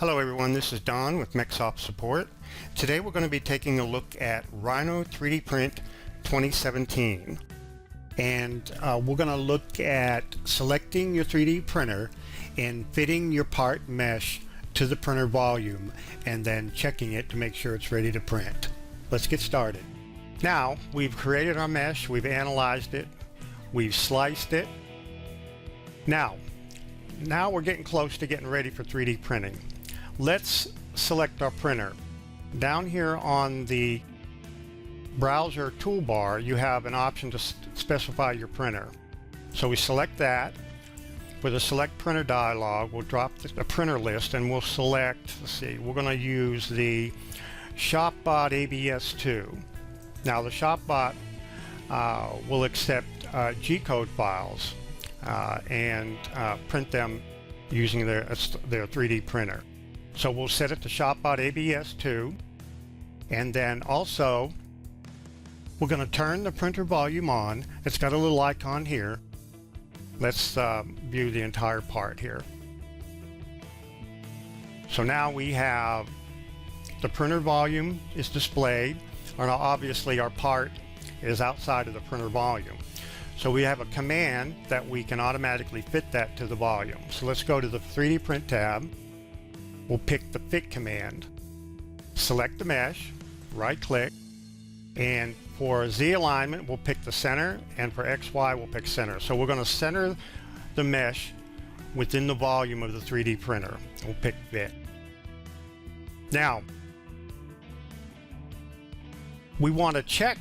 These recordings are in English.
Hello everyone, this is Don with MecSoft Support. Today we're going to be taking a look at Rhino3DPRINT 2017. And we're going to look at selecting your 3D printer and fitting your part mesh to the printer volume and then checking it to make sure it's ready to print. Let's get started. Now we've created our mesh, we've analyzed it, we've sliced it. Now we're getting close to getting ready for 3D printing. Let's select our printer. Down here on the browser toolbar, you have an option to specify your printer. So we select that. With a select printer dialog, we'll drop the printer list and we'll select, let's see, we're going to use the ShopBot ABS2. Now the ShopBot will accept G-code files and print them using their 3D printer. So we'll set it to ShopBot ABS2, and then also we're going to turn the printer volume on. It's got a little icon here. Let's view the entire part here. So now we have the printer volume is displayed, and obviously our part is outside of the printer volume. So we have a command that we can automatically fit that to the volume. So let's go to the 3D Print tab. We'll pick the Fit command, select the mesh, right click, and for Z alignment we'll pick the center, and for XY we'll pick center. So we're going to center the mesh within the volume of the 3D printer. We'll pick Fit. Now we want to check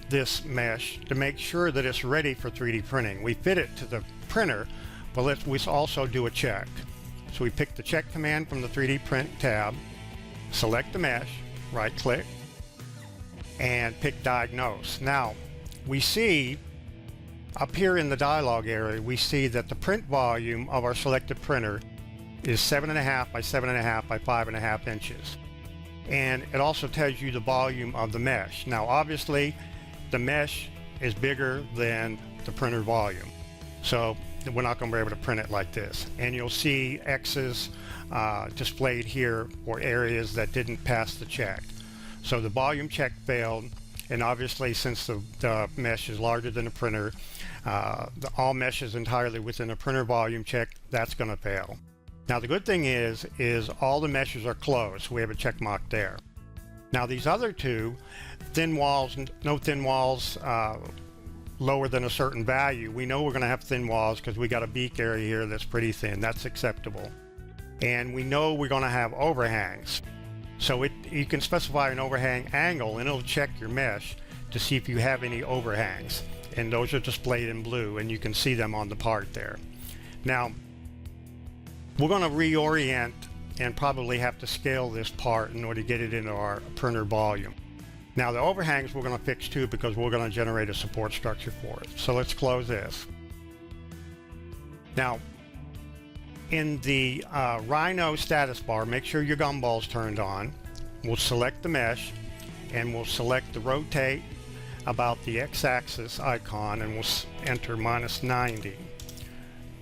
this mesh to make sure that it's ready for 3D printing. We fit it to the printer, but we also do a check. So we pick the check command from the 3D Print tab, select the mesh, right click, and pick diagnose. Now we see up here in the dialog area, we see that the print volume of our selected printer is 7.5 by 7.5 by 5.5 inches. And it also tells you the volume of the mesh. Now obviously the mesh is bigger than the printer volume, so we're not going to be able to print it like this. And you'll see X's displayed here for areas that didn't pass the check. So the volume check failed, and obviously since the mesh is larger than the printer, all meshes entirely within a printer volume check, that's going to fail. Now the good thing is all the meshes are closed, so we have a check mark there. Now these other two, thin walls, no thin walls, lower than a certain value, we know we're going to have thin walls because we got a beak area here that's pretty thin. That's acceptable. And we know we're going to have overhangs. So you can specify an overhang angle and it'll check your mesh to see if you have any overhangs. And those are displayed in blue and you can see them on the part there. Now we're going to reorient and probably have to scale this part in order to get it into our printer volume. Now the overhangs we're going to fix too, because we're going to generate a support structure for it. So let's close this. Now in the Rhino status bar, make sure your gumball's turned on. We'll select the mesh and we'll select the rotate about the x-axis icon, and we'll enter -90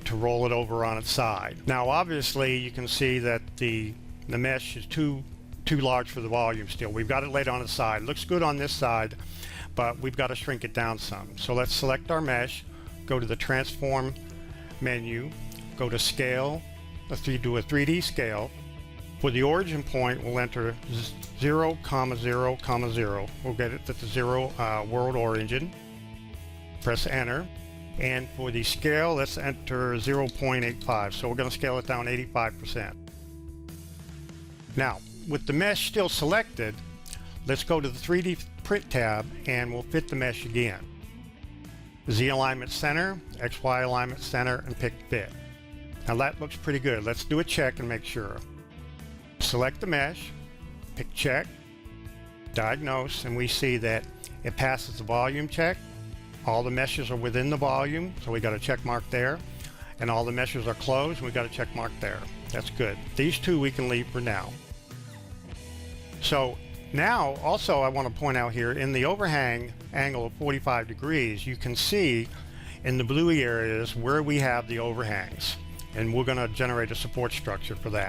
to roll it over on its side. Now obviously you can see that the mesh is too large for the volume still. We've got it laid on its side. Looks good on this side, but we've got to shrink it down some. So let's select our mesh, go to the transform menu, go to scale, do a 3D scale. For the origin point, we'll enter 0, 0, 0. We'll get it at the 0 world origin. Press enter. And for the scale, let's enter 0.85. So we're going to scale it down 85%. Now, with the mesh still selected, let's go to the 3D Print tab and we'll fit the mesh again. Z alignment center, XY alignment center, and pick fit. Now that looks pretty good. Let's do a check and make sure. Select the mesh, pick check, diagnose, and we see that it passes the volume check. All the meshes are within the volume, so we got a check mark there. And all the meshes are closed, we got a check mark there. That's good. These two we can leave for now. So now also I want to point out here, in the overhang angle of 45 degrees, you can see in the bluey areas where we have the overhangs. and we're going to generate a support structure for that.